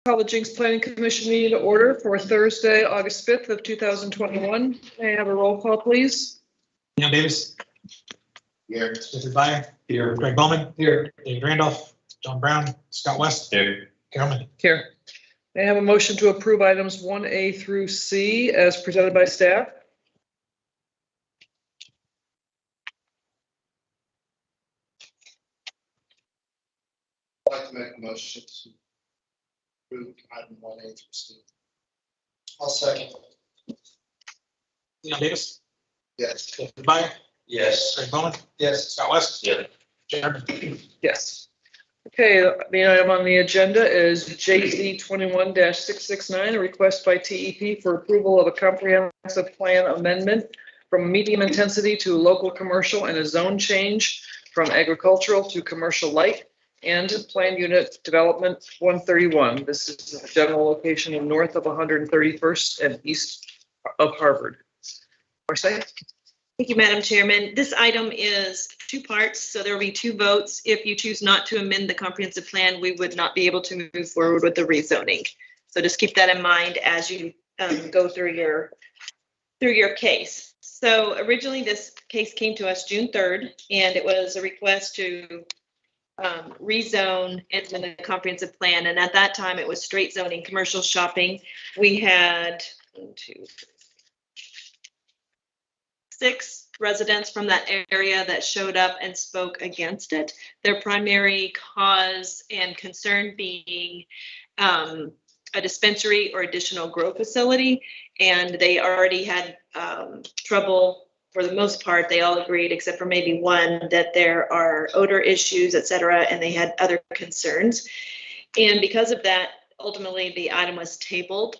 Call the Jenks Planning Commission meeting to order for Thursday, August 5th of 2021. May I have a roll call, please? Leon Davis. Here. Jeffrey Byer. Here. Greg Bowman. Here. David Randolph. John Brown. Scott West. Here. Carolyn. Here. May I have a motion to approve items 1A through C as presented by staff? I'd like to make a motion to approve item 1A through C. I'll second. Leon Davis. Yes. Jeffrey Byer. Yes. Greg Bowman. Yes. Scott West. Yeah. Chairman. Yes. Okay, the item on the agenda is JZ 21-669, a request by TEP for approval of a comprehensive plan amendment from medium intensity to local commercial and a zone change from agricultural to commercial light and plan unit development 131. This is a general location in north of 131st and east of Harvard. Marseille? Thank you, Madam Chairman. This item is two parts, so there will be two votes. If you choose not to amend the comprehensive plan, we would not be able to move forward with the rezoning. So just keep that in mind as you go through your case. So originally this case came to us June 3rd, and it was a request to rezone and amend the comprehensive plan. And at that time, it was straight zoning, commercial shopping. We had 6 residents from that area that showed up and spoke against it. Their primary cause and concern being a dispensary or additional grow facility. And they already had trouble. For the most part, they all agreed, except for maybe one, that there are odor issues, et cetera, and they had other concerns. And because of that, ultimately the item was tabled.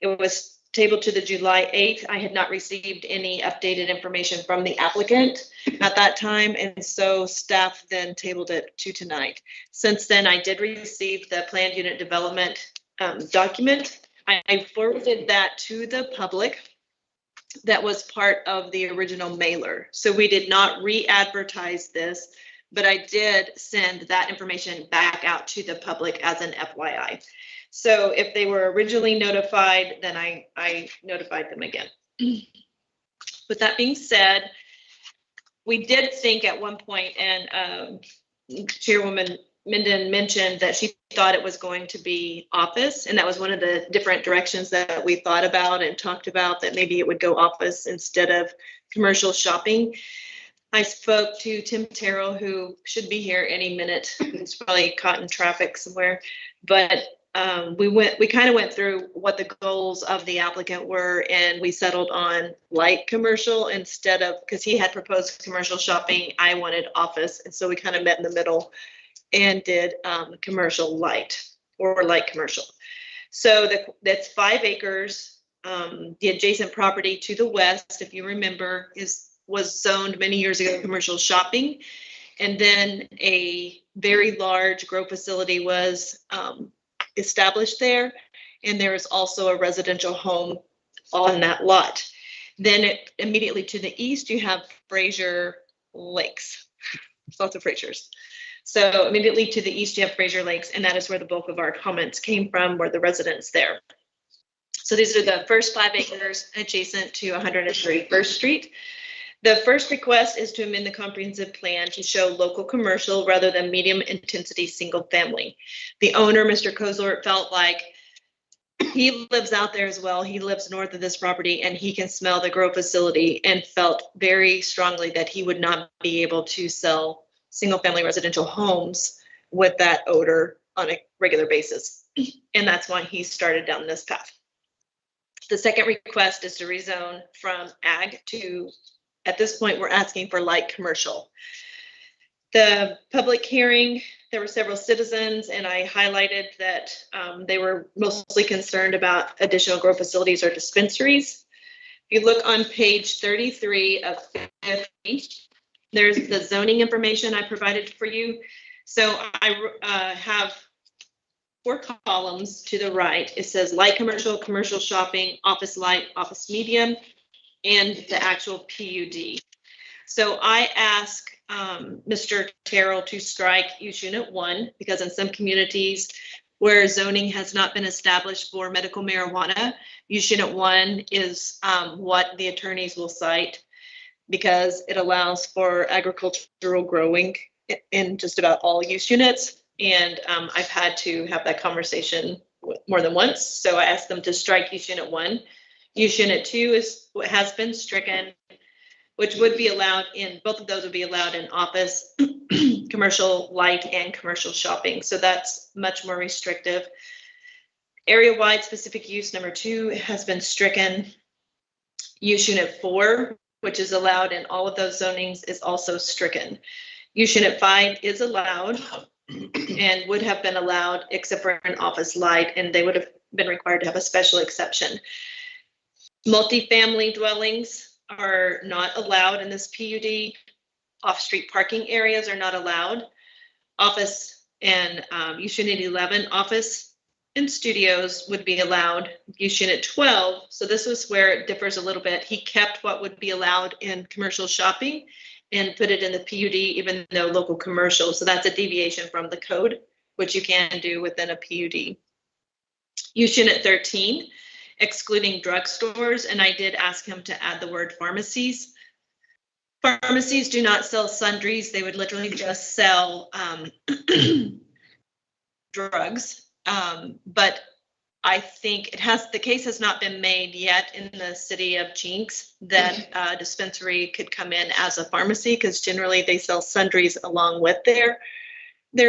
It was tabled to the July 8th. I had not received any updated information from the applicant at that time, and so staff then tabled it to tonight. Since then, I did receive the planned unit development document. I forwarded that to the public. That was part of the original mailer. So we did not re-advertise this, but I did send that information back out to the public as an FYI. So if they were originally notified, then I notified them again. With that being said, we did think at one point, and Chairwoman Minden mentioned that she thought it was going to be office, and that was one of the different directions that we thought about and talked about, that maybe it would go office instead of commercial shopping. I spoke to Tim Terrell, who should be here any minute. He's probably caught in traffic somewhere, but we kind of went through what the goals of the applicant were, and we settled on light commercial instead of, because he had proposed commercial shopping, I wanted office, and so we kind of met in the middle and did commercial light or light commercial. So that's 5 acres. The adjacent property to the west, if you remember, was zoned many years ago commercial shopping, and then a very large grow facility was established there, and there is also a residential home on that lot. Then immediately to the east, you have Fraser Lakes. Lots of Frasers. So immediately to the east, you have Fraser Lakes, and that is where the bulk of our comments came from, were the residents there. So these are the first 5 acres adjacent to 131st Street. The first request is to amend the comprehensive plan to show local commercial rather than medium intensity single family. The owner, Mr. Kozler, felt like he lives out there as well. He lives north of this property, and he can smell the grow facility, and felt very strongly that he would not be able to sell single family residential homes with that odor on a regular basis. And that's why he started down this path. The second request is to rezone from ag to, at this point, we're asking for light commercial. The public hearing, there were several citizens, and I highlighted that they were mostly concerned about additional grow facilities or dispensaries. If you look on page 33 of 50, there's the zoning information I provided for you. So I have 4 columns to the right. It says light commercial, commercial shopping, office light, office medium, and the actual PUD. So I ask Mr. Terrell to strike use unit 1, because in some communities where zoning has not been established for medical marijuana. Use unit 1 is what the attorneys will cite because it allows for agricultural growing in just about all use units. And I've had to have that conversation more than once. So I asked them to strike use unit 1. Use unit 2 is what has been stricken, which would be allowed in, both of those would be allowed in office, commercial light, and commercial shopping. So that's much more restrictive. Area-wide specific use number 2 has been stricken. Use unit 4, which is allowed in all of those zonings, is also stricken. Use unit 5 is allowed and would have been allowed except for an office light, and they would have been required to have a special exception. Multifamily dwellings are not allowed in this PUD. Off-street parking areas are not allowed. Office and use unit 11, office and studios would be allowed. Use unit 12, so this was where it differs a little bit. He kept what would be allowed in commercial shopping and put it in the PUD, even though local commercial. So that's a deviation from the code, which you can do within a PUD. Use unit 13, excluding drugstores, and I did ask him to add the word pharmacies. Pharmacies do not sell sundries. They would literally just sell drugs. But I think the case has not been made yet in the city of Jenks that a dispensary could come in as a pharmacy, because generally they sell sundries along with their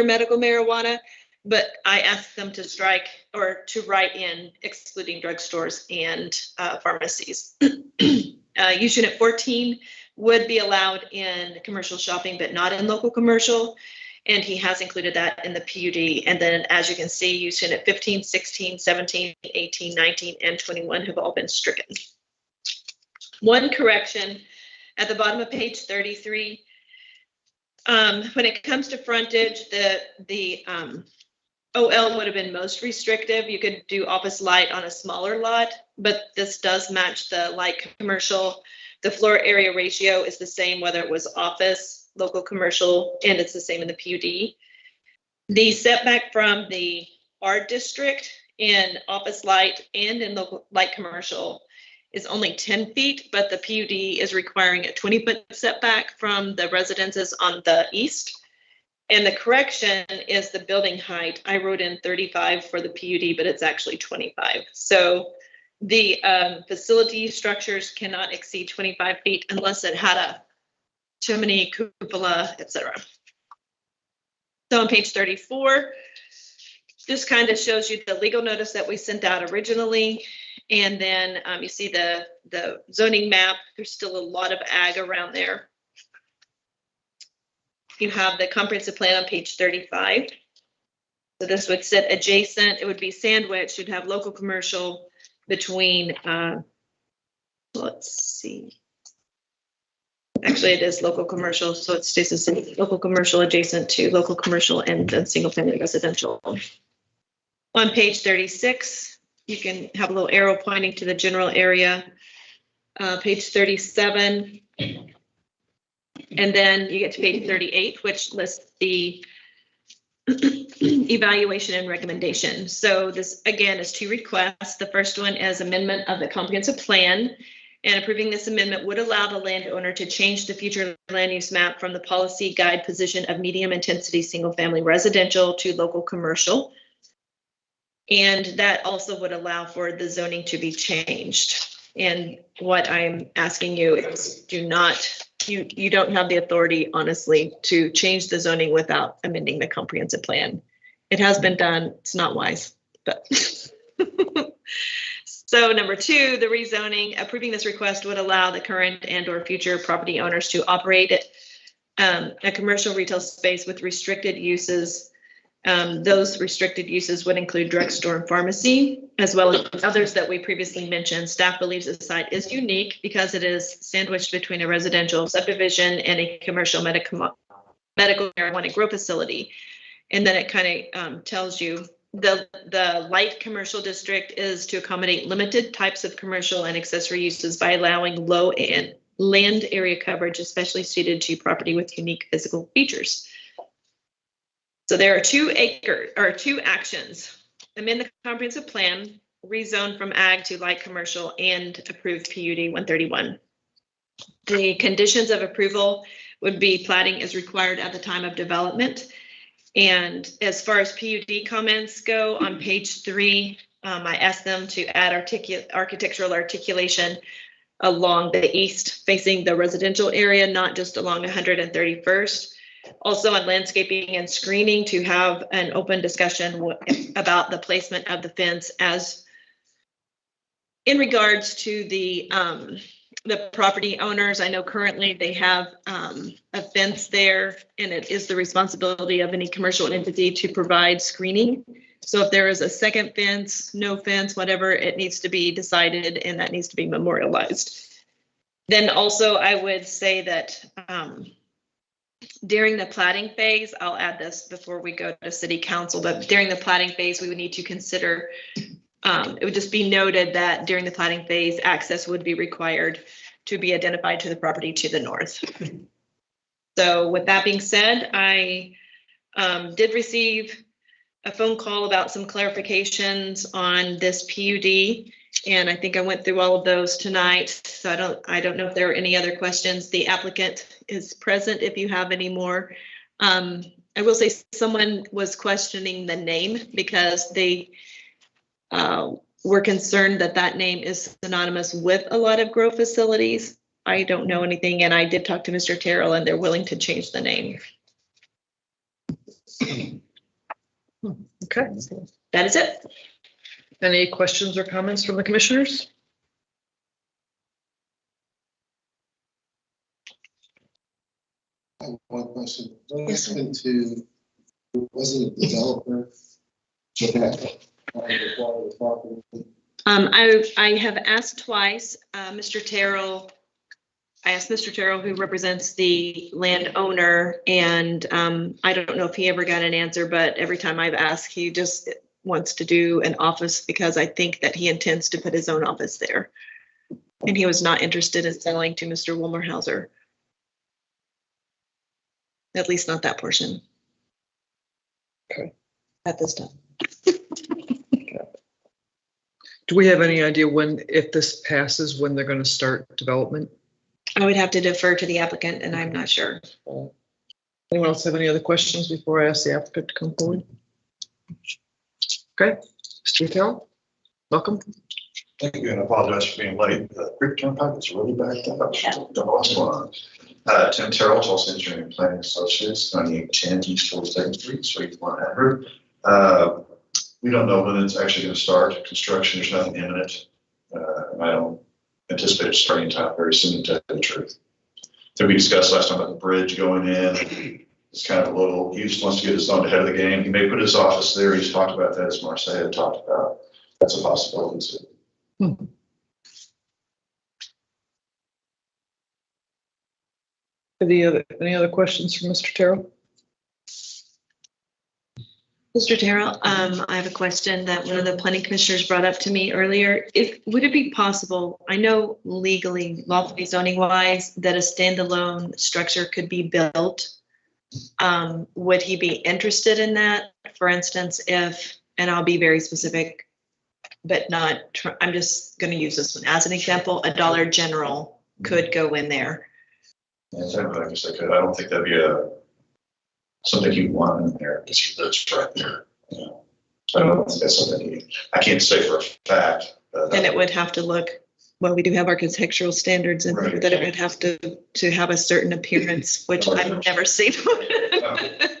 medical marijuana. But I asked them to strike or to write in excluding drugstores and pharmacies. Use unit 14 would be allowed in commercial shopping, but not in local commercial. And he has included that in the PUD. And then as you can see, use unit 15, 16, 17, 18, 19, and 21 have all been stricken. One correction at the bottom of page 33. When it comes to frontage, the OL would have been most restrictive. You could do office light on a smaller lot, but this does match the light commercial. The floor area ratio is the same whether it was office, local commercial, and it's the same in the PUD. The setback from the R district in office light and in local light commercial is only 10 feet, but the PUD is requiring a 20-foot setback from the residences on the east. And the correction is the building height. I wrote in 35 for the PUD, but it's actually 25. So the facility structures cannot exceed 25 feet unless it had a chimney, cupola, etc. So on page 34, this kind of shows you the legal notice that we sent out originally. And then you see the zoning map. There's still a lot of ag around there. You have the comprehensive plan on page 35. So this would sit adjacent. It would be sandwiched. You'd have local commercial between, let's see. Actually, it is local commercial, so it stays the same. Local commercial adjacent to local commercial and then single family residential. On page 36, you can have a little arrow pointing to the general area. Page 37. And then you get to page 38, which lists the evaluation and recommendation. So this, again, is 2 requests. The first one is amendment of the comprehensive plan. And approving this amendment would allow the landowner to change the future land use map from the policy guide position of medium intensity single family residential to local commercial. And that also would allow for the zoning to be changed. And what I'm asking you is you don't have the authority, honestly, to change the zoning without amending the comprehensive plan. It has been done. It's not wise, but. So number 2, the rezoning. Approving this request would allow the current and or future property owners to operate a commercial retail space with restricted uses. Those restricted uses would include drugstore and pharmacy, as well as others that we previously mentioned. Staff believes the site is unique because it is sandwiched between a residential subdivision and a commercial medical marijuana grow facility. And then it kind of tells you the light commercial district is to accommodate limited types of commercial and accessory uses by allowing low and land area coverage, especially suited to property with unique physical features. So there are 2 acres or 2 actions. amend the comprehensive plan, rezone from ag to light commercial, and approve PUD 131. The conditions of approval would be plating is required at the time of development. And as far as PUD comments go, on page 3, I asked them to add architectural articulation along the east facing the residential area, not just along 131st. Also on landscaping and screening to have an open discussion about the placement of the fence as in regards to the property owners. I know currently they have a fence there, and it is the responsibility of any commercial entity to provide screening. So if there is a second fence, no fence, whatever, it needs to be decided, and that needs to be memorialized. Then also I would say that during the plating phase, I'll add this before we go to city council, but during the plating phase, we would need to consider, it would just be noted that during the plating phase, access would be required to be identified to the property to the north. So with that being said, I did receive a phone call about some clarifications on this PUD, and I think I went through all of those tonight. So I don't know if there are any other questions. The applicant is present if you have any more. I will say someone was questioning the name because they were concerned that that name is synonymous with a lot of grow facilities. I don't know anything, and I did talk to Mr. Terrell, and they're willing to change the name. Okay. That is it. Any questions or comments from the commissioners? I have one question. What Yes, sir. happened to, wasn't a developer? Okay. I have asked twice, Mr. Terrell. I asked Mr. Terrell, who represents the landowner, and I don't know if he ever got an answer, but every time I've asked, he just wants to do an office because I think that he intends to put his own office there. And he was not interested in selling to Mr. Wilmerhauser. At least not that portion. Okay. At this time. Do we have any idea when, if this passes, when they're going to start development? I would have to defer to the applicant, and I'm not sure. Anyone else have any other questions before I ask the applicant to come forward? Okay, Mr. Terrell, welcome. Thank you, and I apologize for being late. The Creek Turnpike is really backed up. Don't know what's going on. Tim Terrell, Tulsa Engineering and Planning Associates, 9810 East 42nd Street, Suite 100. We don't know when it's actually going to start construction. There's nothing imminent. And I don't anticipate it starting time very soon, to tell you the truth. So we discussed last time about the bridge going in. It's kind of a little, he just wants to get his own ahead of the game. He may put his office there. He's talked about that, as Marcia had talked about. That's a possibility too. Any other questions from Mr. Terrell? Mr. Terrell, I have a question that one of the planning commissioners brought up to me earlier. Would it be possible, I know legally, lawfully zoning wise, that a standalone structure could be built? Would he be interested in that? For instance, if, and I'll be very specific, but not, I'm just going to use this one as an example, a Dollar General could go in there. Yeah, I guess I could. I don't think that'd be something you'd want in there because he lives right there. You know? So I don't think that's something I can't say for a fact. And it would have to look, well, we do have architectural standards and Right. that it would have to have a certain appearance, which I've never seen.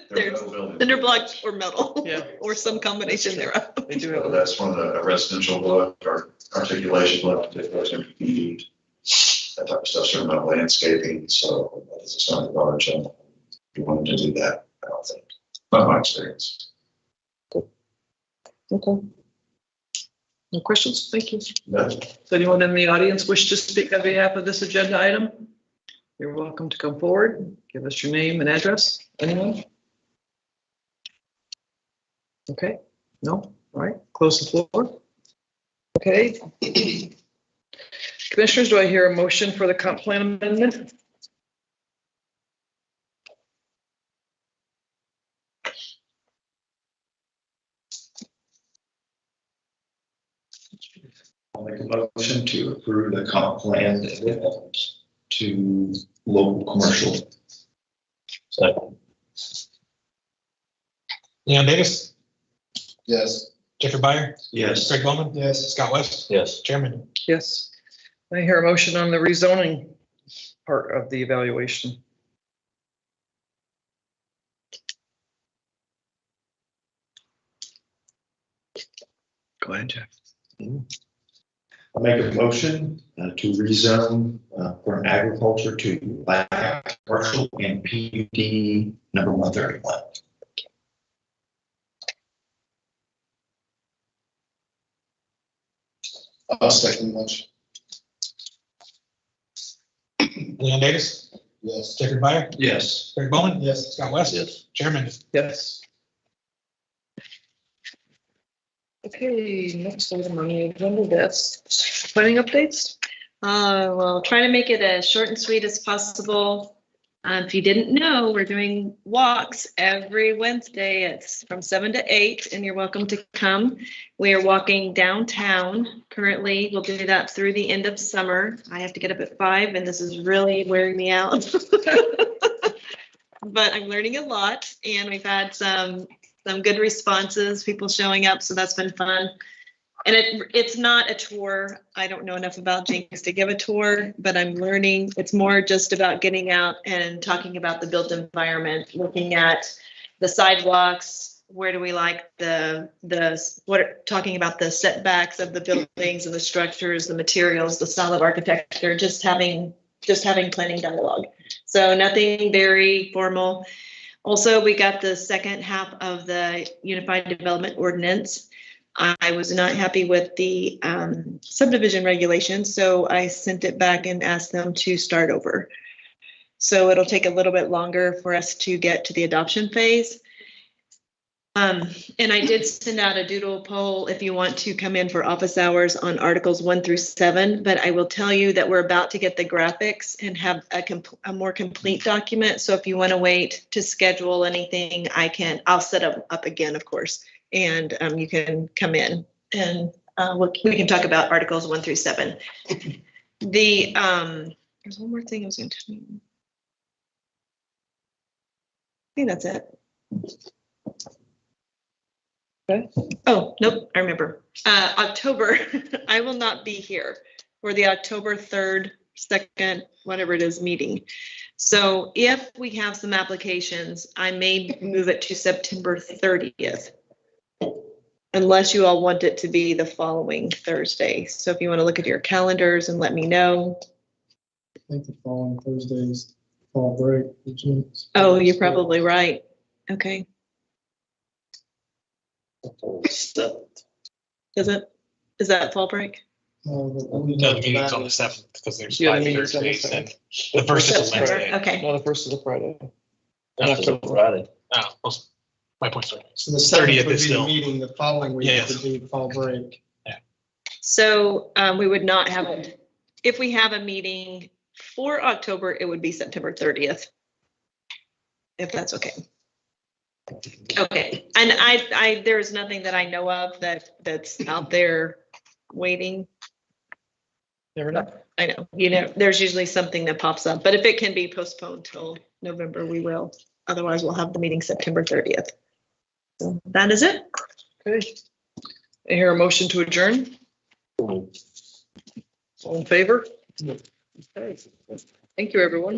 There's cinder block or metal, Yeah. or some combination thereof. They do have That's one of the residential look or articulation look, articulation feet, that type of stuff, sort of landscaping. So it's not large. If you wanted to do that, I don't think. Not my experience. Okay. No questions? Thank you. No. Does anyone in the audience wish to speak on behalf of this agenda item? You're welcome to come forward. Give us your name and address. Anyone? Okay. No? All right. Close the floor. Okay. Commissioners, do I hear a motion for the comp plan amendment? I'll make a motion to approve the comp plan to local commercial. Second. Leon Davis, Yes. Jeffrey Byer, Yes. Craig Bowman, Yes. Scott West, Yes. Chairman. Yes. I hear a motion on the rezoning part of the evaluation. Go ahead, Jeff. I'll make a motion to rezone from agriculture to light commercial and PUD number 131. I'll second the motion. Leon Davis, Yes. Jeffrey Byer, Yes. Craig Bowman, Yes. Scott West, Yes. Chairman. Yes. Okay, next item on the agenda, that's planning updates. Well, try to make it as short and sweet as possible. If you didn't know, we're doing walks every Wednesday. It's from 7 to 8, and you're welcome to come. We are walking downtown. Currently, we'll do that through the end of summer. I have to get up at 5, and this is really wearing me out. But I'm learning a lot, and we've had some good responses, people showing up, so that's been fun. And it's not a tour. I don't know enough about Jenks to give a tour, but I'm learning. It's more just about getting out and talking about the built environment, looking at the sidewalks. Where do we like talking about the setbacks of the buildings and the structures, the materials, the style of architecture, just having planning dialogue. So nothing very formal. Also, we got the second half of the Unified Development Ordinance. I was not happy with the subdivision regulations, so I sent it back and asked them to start over. So it'll take a little bit longer for us to get to the adoption phase. And I did send out a doodle poll if you want to come in for office hours on Articles 1 through 7, but I will tell you that we're about to get the graphics and have a more complete document. So if you want to wait to schedule anything, I'll set up again, of course. And you can come in and we can talk about Articles 1 through 7. There's one more thing I was going to tell you. I think that's it. Okay. Oh, nope, I remember. October, I will not be here for the October 3rd, 2nd, whatever it is, meeting. So if we have some applications, I may move it to September 30th. Unless you all want it to be the following Thursday. So if you want to look at your calendars and let me know. I think the following Thursday's fall break. Oh, you're probably right. Okay. Is that fall break? No, the meeting's on the 7th because there's Yeah, the 5 meeting's on the Thursdays and 7th. the first is a September, Wednesday. okay. No, the first is a Friday. That's a Friday. Oh, well, my point's right. So the 30th 30th would is be the still. meeting, the following week Yes. would be fall break. So we would not have it. If we have a meeting for October, it would be September 30th. If that's okay. Okay, and there's nothing that I know of that's out there waiting. Never know. I know, there's usually something that pops up, but if it can be postponed till November, we will. Otherwise, we'll have the meeting September 30th. So that is it. Okay. I hear a motion to adjourn. All in favor? Okay. Thank you, everyone.